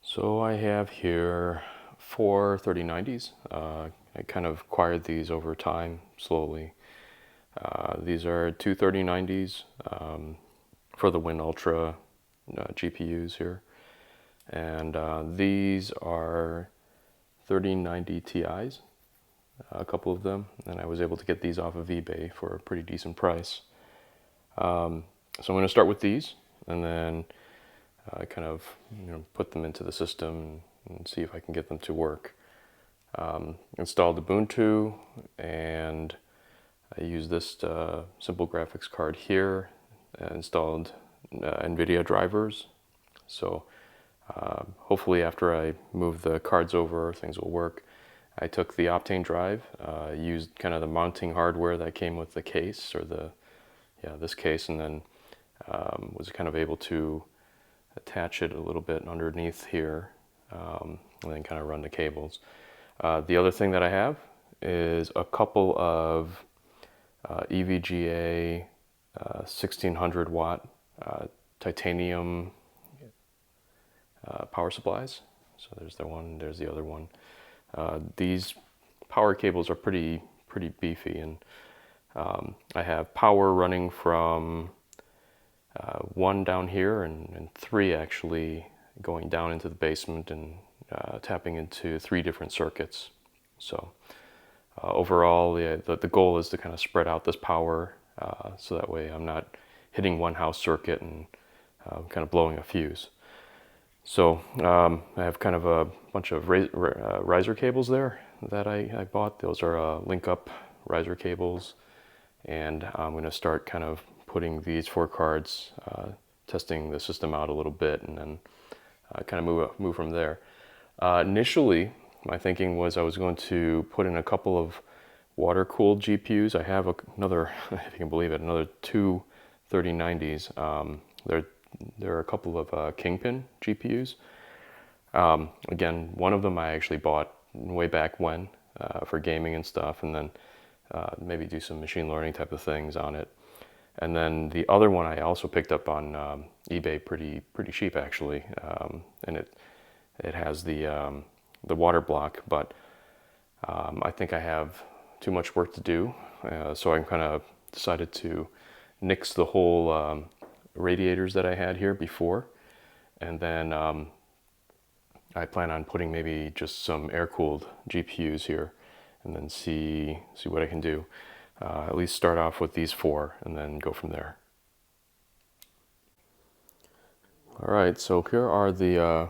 So I have here four 3090s. I kind of acquired these over time, slowly. These are two 3090s for the Win Ultra GPUs here. And these are 3090 Ti's, a couple of them. And I was able to get these off of eBay for a pretty decent price. So I'm going to start with these, and then kind of put them into the system and see if I can get them to work. Installed Ubuntu, and I used this simple graphics card here. Installed NVIDIA drivers. So hopefully after I move the cards over, things will work. I took the Optane drive, used kind of the mounting hardware that came with the case, or this case, and then was kind of able to attach it a little bit underneath here, and then kind of run the cables. The other thing that I have is a couple of EVGA 1600 watt titanium power supplies. So there's the one, there's the other one. These power cables are pretty beefy, and I have power running from one down here and three actually going down into the basement and tapping into three different circuits. So overall, the goal is to kind of spread out this power so that way I'm not hitting one house circuit and kind of blowing a fuse. So I have kind of a bunch of riser cables there that I bought. Those are link up riser cables, and I'm going to start kind of putting these four cards, testing the system out a little bit, and then kind of move from there. Initially, my thinking was I was going to put in a couple of water-cooled GPUs. I have another, if you can believe it, another two 3090s. There are a couple of Kingpin GPUs. Again, one of them I actually bought way back when for gaming and stuff, and then maybe do some machine learning type of things on it. And then the other one I also picked up on eBay pretty cheap actually, and it has the water block, but I think I have too much work to do, so I kind of decided to nix the whole radiators that I had here before, and then I plan on putting maybe just some air-cooled GPUs here, and then see what I can do. At least start off with these four and then go from there. Alright, so here are the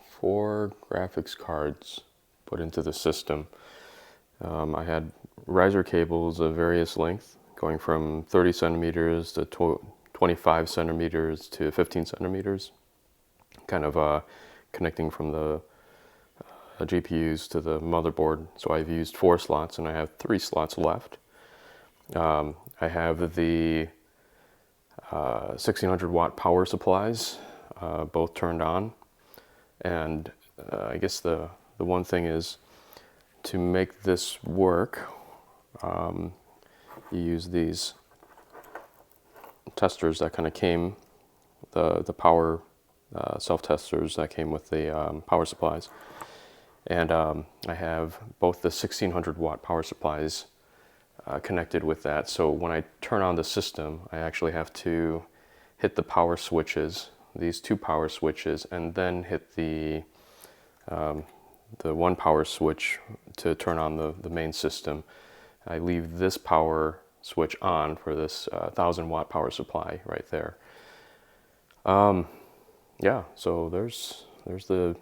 four graphics cards put into the system. I had riser cables of various length, going from 30 centimeters to 25 centimeters to 15 centimeters, kind of connecting from the GPUs to the motherboard. So I've used 4 slots, and I have 3 slots left. I have the 1600 watt power supplies both turned on, and I guess the one thing is to make this work, you use these testers that kind of came, the power self-testers that came with the power supplies, and I have both the 1600 watt power supplies connected with that. So when I turn on the system, I actually have to hit the power switches, these 2 power switches, and then hit the one power switch to turn on the main system. I leave this power switch on for this 1000 watt power supply right there. Yeah, so there's the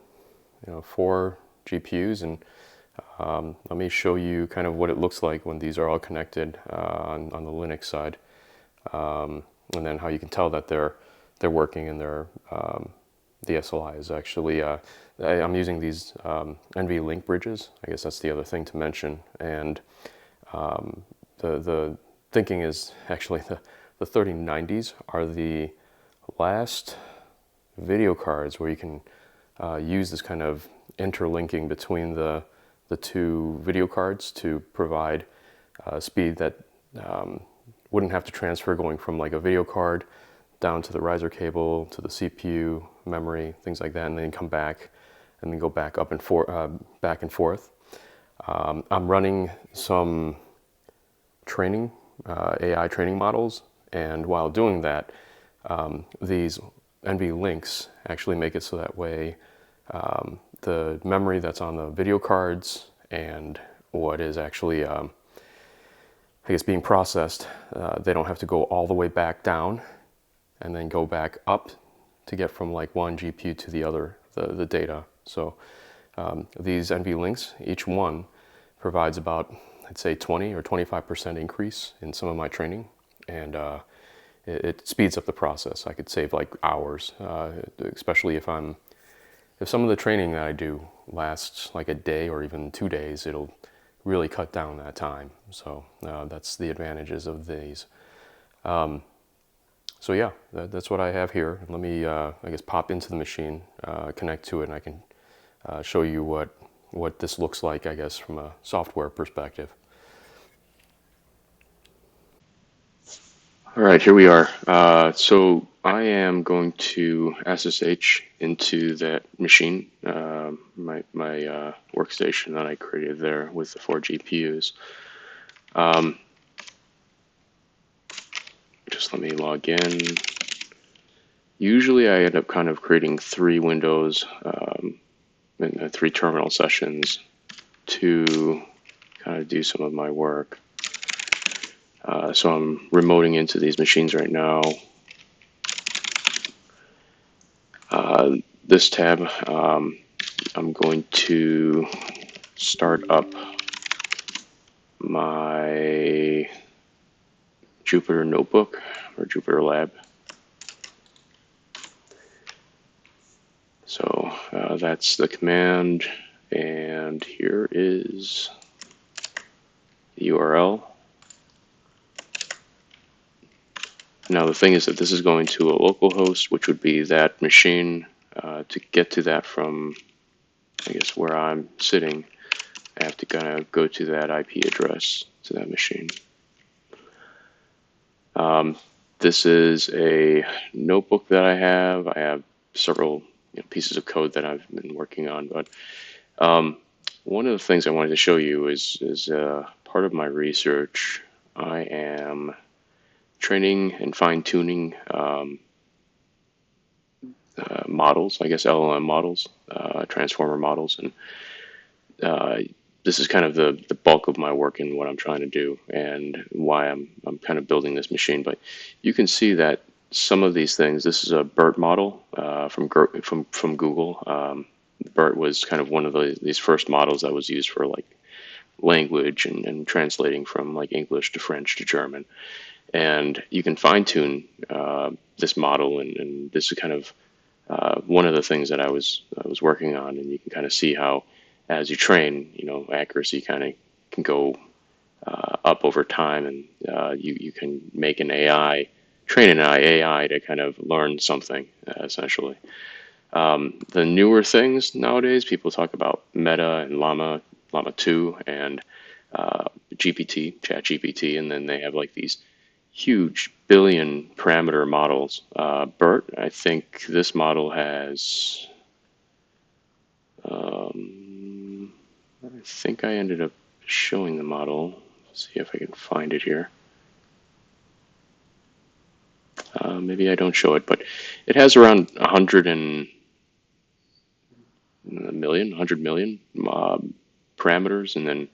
4 GPUs, and let me show you kind of what it looks like when these are all connected on the Linux side, and then how you can tell that they're working, and the SLI is actually I'm using these NVLink bridges. I guess that's the other thing to mention, and the thinking is actually the 3090s are the last video cards where you can use this kind of interlinking between the 2 video cards to provide speed that wouldn't have to transfer going from like a video card down to the riser cable, to the CPU, memory, things like that, and then come back, and then go back up and back and forth. I'm running some training, AI training models, and while doing that, these NVLinks actually make it so that way the memory that's on the video cards and what is actually, I guess, being processed, they don't have to go all the way back down and then go back up to get from like one GPU to the other, the data. So these NVLinks, each one provides about, I'd say, 20 or 25% increase in some of my training, and it speeds up the process. I could save like hours, especially if some of the training that I do lasts like a day or even 2 days, it'll really cut down that time. So that's the advantages of these. So yeah, that's what I have here. Let me, I guess, pop into the machine, connect to it, and I can show you what this looks like, I guess, from a software perspective. All right, here we are. So I am going to SSH into that machine, my workstation that I created there with the 4 GPUs. Just let me log in. Usually I end up kind of creating 3 windows, and 3 terminal sessions to kind of do some of my work. So I'm remoting into these machines right now. This tab, I'm going to start up my Jupyter notebook or Jupyter lab. So that's the command, and here is the URL. Now the thing is that this is going to a local host, which would be that machine. To get to that from, I guess, where I'm sitting, I have to kind of go to that IP address to that machine. This is a notebook that I have. I have several pieces of code that I've been working on, but one of the things I wanted to show you is part of my research. I am training and fine-tuning models, I guess LLM models, transformer models, and this is kind of the bulk of my work and what I'm trying to do, and why I'm kind of building this machine. But you can see that some of these things. This is a BERT model from Google. BERT was kind of one of these first models that was used for like language and translating from like English to French to German. And you can fine tune this model, and this is kind of one of the things that I was working on. And you can kind of see how, as you train, accuracy kind of can go up over time, and you can make an AI, train an AI to kind of learn something essentially. The newer things nowadays, people talk about Meta and Llama 2 and ChatGPT, and then they have like these huge billion parameter models. BERT, I think this model has, I think I ended up showing the model. Let's see if I can find it here. Maybe I don't show it, but it has around 100 million parameters, and then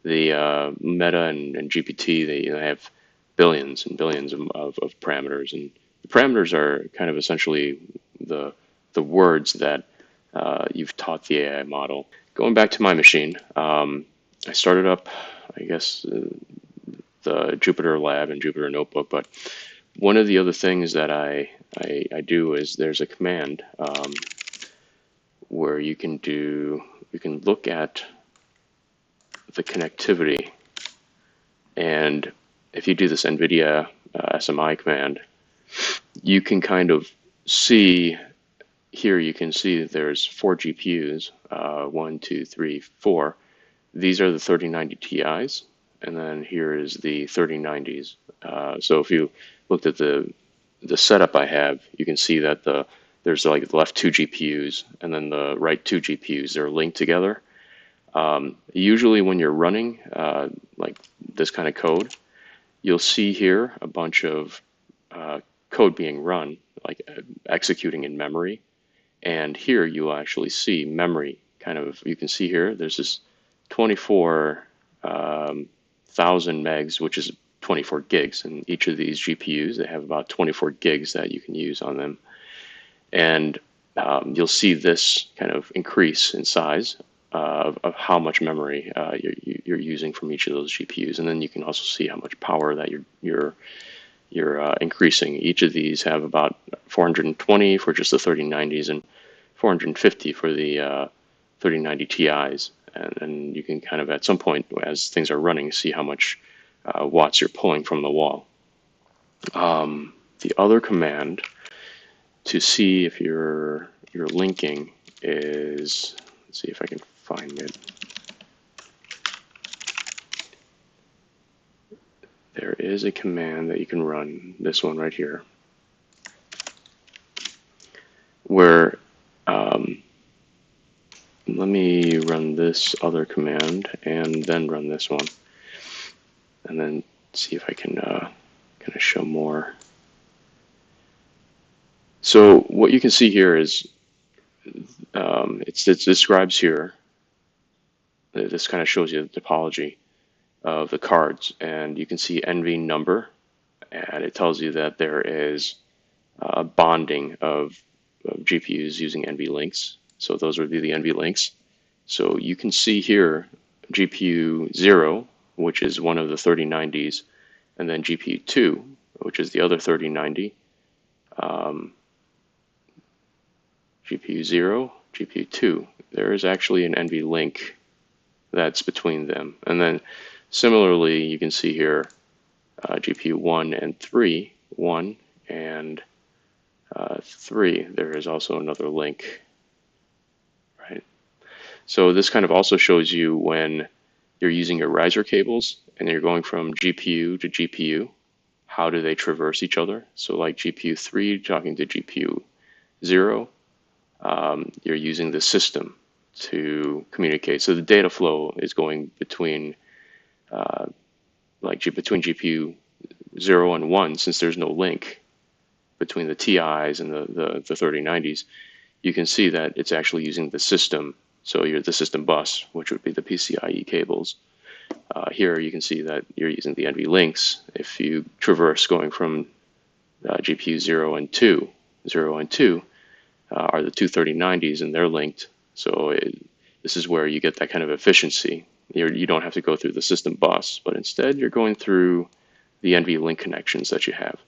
the Meta and GPT, they have billions and billions of parameters, and the parameters are kind of essentially the words that you've taught the AI model. Going back to my machine, I started up, I guess, the Jupyter lab and Jupyter notebook, but one of the other things that I do is there's a command where you can look at the connectivity, and if you do this nvidia-smi command, you can kind of see here. You can see that there's 4 GPUs, 1, 2, 3, 4. These are the 3090 Ti's, and then here is the 3090s. So if you looked at the the setup I have, you can see that there's like the left two GPUs and then the right two GPUs. They're linked together. Usually when you're running like this kind of code, you'll see here a bunch of code being run, like executing in memory. And here you'll actually see memory kind of, you can see here, there's this 24,000 megs, which is 24 gigs. And each of these GPUs, they have about 24 gigs that you can use on them. And you'll see this kind of increase in size of how much memory you're using from each of those GPUs. And then you can also see how much power that you're increasing. Each of these have about 420 for just the 3090s and 450 for the 3090 Ti's. And you can kind of, at some point, as things are running, see how much watts you're pulling from the wall. The other command to see if you're linking is, let's see if I can find it. There is a command that you can run, this one right here, where let me run this other command and then run this one, and then see if I can kind of show more. So what you can see here is it describes here, this kind of shows you the topology of the cards, and you can see NV number, and it tells you that there is bonding of GPUs using NVLinks. So those would be the NVLinks. So you can see here GPU 0, which is one of the 3090s, and then GPU 2, which is the other 3090. GPU 0, GPU 2. There is actually an NVLink that's between them. And then similarly, you can see here GPU 1 and 3, 1 and 3. There is also another link, right? So this kind of also shows you when you're using your riser cables and you're going from GPU to GPU, how do they traverse each other? So like GPU 3 talking to GPU 0, you're using the system to communicate. So the data flow is going between between GPU 0 and 1, since there's no link between the TIs and the 3090s, you can see that it's actually using the system. So you're the system bus, which would be the PCIe cables. Here you can see that you're using the NVLinks. If you traverse going from GPU 0 and 2, 0 and 2 are the two 3090s, and they're linked. So this is where you get that kind of efficiency. You don't have to go through the system bus, but instead you're going through the NVLink connections that you have.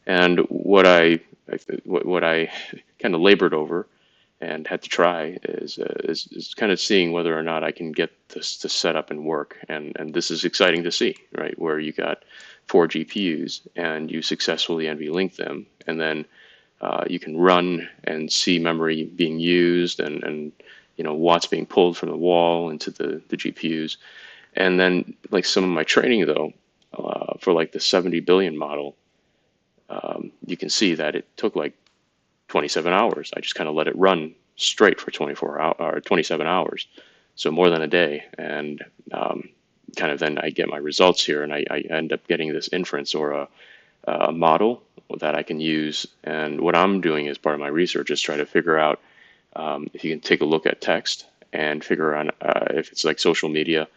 And what I kind of labored over and had to try is kind of seeing whether or not I can get this to set up and work. And this is exciting to see, right? Where you got 4 GPUs and you successfully NVLink them, and then you can run and see memory being used and watts being pulled from the wall into the GPUs. And then like some of my training though, for like the 70 billion model, you can see that it took like 27 hours. I just kind of let it run straight for 27 hours. So more than a day. And kind of then I get my results here, and I end up getting this inference or a model that I can use. And what I'm doing as part of my research is try to figure out if you can take a look at text and figure out if it's like social media,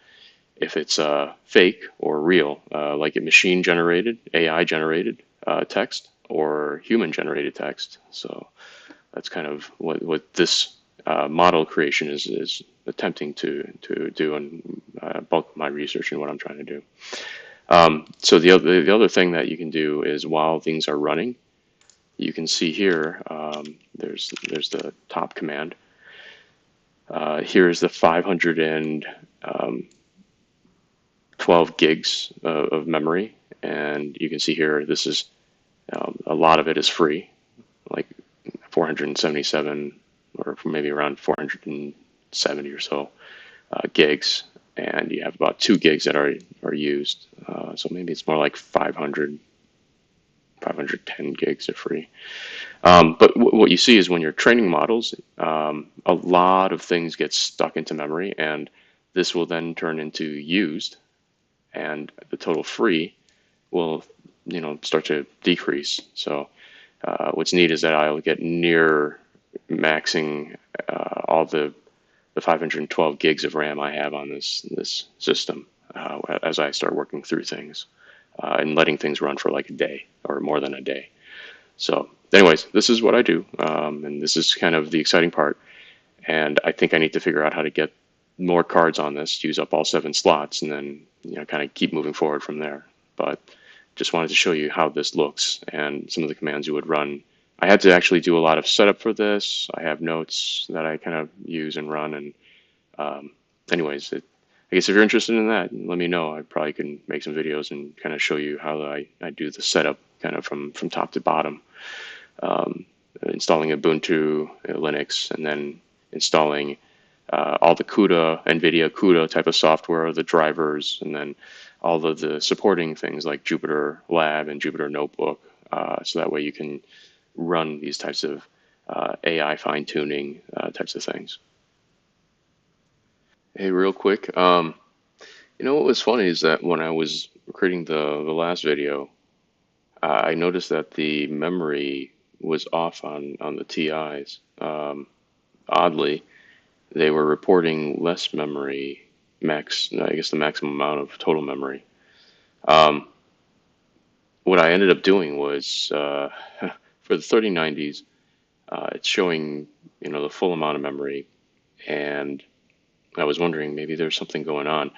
if it's fake or real, like a machine generated, AI generated text or human generated text. So that's kind of what this model creation is attempting to do, and bulk of my research and what I'm trying to do. So the other thing that you can do is while things are running, you can see here, there's the top command. Here's the 512 gigs of memory, and you can see here this is a lot of it is free, like 477 or maybe around 470 or so gigs, and you have about 2 gigs that are used. So maybe it's more like 500 510 gigs are free. But what you see is when you're training models, a lot of things get stuck into memory, and this will then turn into used, and the total free will, start to decrease. So what's neat is that I'll get near maxing all the 512 gigs of RAM I have on this system as I start working through things and letting things run for like a day or more than a day. So anyways, this is what I do, and this is kind of the exciting part. And I think I need to figure out how to get more cards on this, use up all 7 slots, and then kind of keep moving forward from there. But just wanted to show you how this looks and some of the commands you would run. I had to actually do a lot of setup for this. I have notes that I kind of use and run. And anyways, I guess if you're interested in that, let me know. I probably can make some videos and kind of show you how I do the setup kind of from top to bottom. Installing Ubuntu, Linux, and then installing all the CUDA, NVIDIA CUDA type of software, the drivers, and then all of the supporting things like Jupyter Lab and Jupyter Notebook. So that way you can run these types of AI fine-tuning types of things. Hey, real quick, what was funny is that when I was creating the last video, I noticed that the memory was off on the TIs. Oddly, they were reporting less memory, I guess the maximum amount of total memory. What I ended up doing was, for the 3090s, it's showing, the full amount of memory, and I was wondering maybe there's something going on.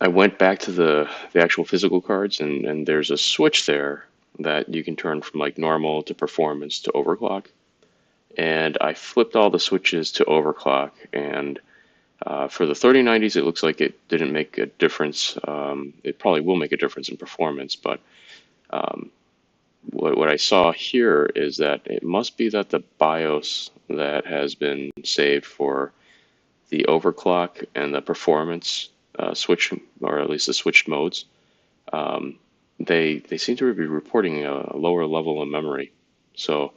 I went back to the actual physical cards, and there's a switch there that you can turn from like normal to performance to overclock. And I flipped all the switches to overclock, and for the 3090s, it looks like it didn't make a difference. It probably will make a difference in performance, but what I saw here is that it must be that the BIOS that has been saved for the overclock and the performance switch, or at least the switched modes, they seem to be reporting a lower level of memory. So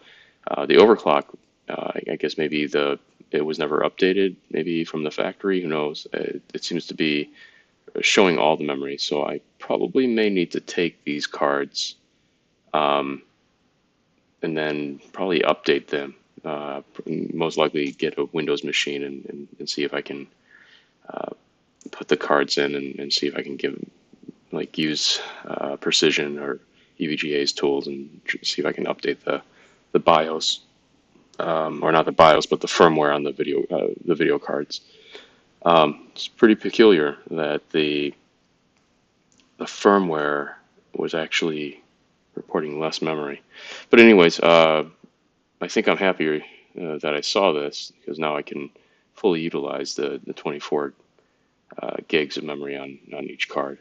the overclock, I guess maybe it was never updated, maybe from the factory, who knows. It seems to be showing all the memory, so I probably may need to take these cards and then probably update them. Most likely get a Windows machine and see if I can put the cards in and see if I can use Precision or EVGA's tools and see if I can update the BIOS. Or not the BIOS, but the firmware on the video cards. It's pretty peculiar that the firmware was actually reporting less memory. But anyways, I think I'm happy that I saw this, because now I can fully utilize the 24 gigs of memory on each card.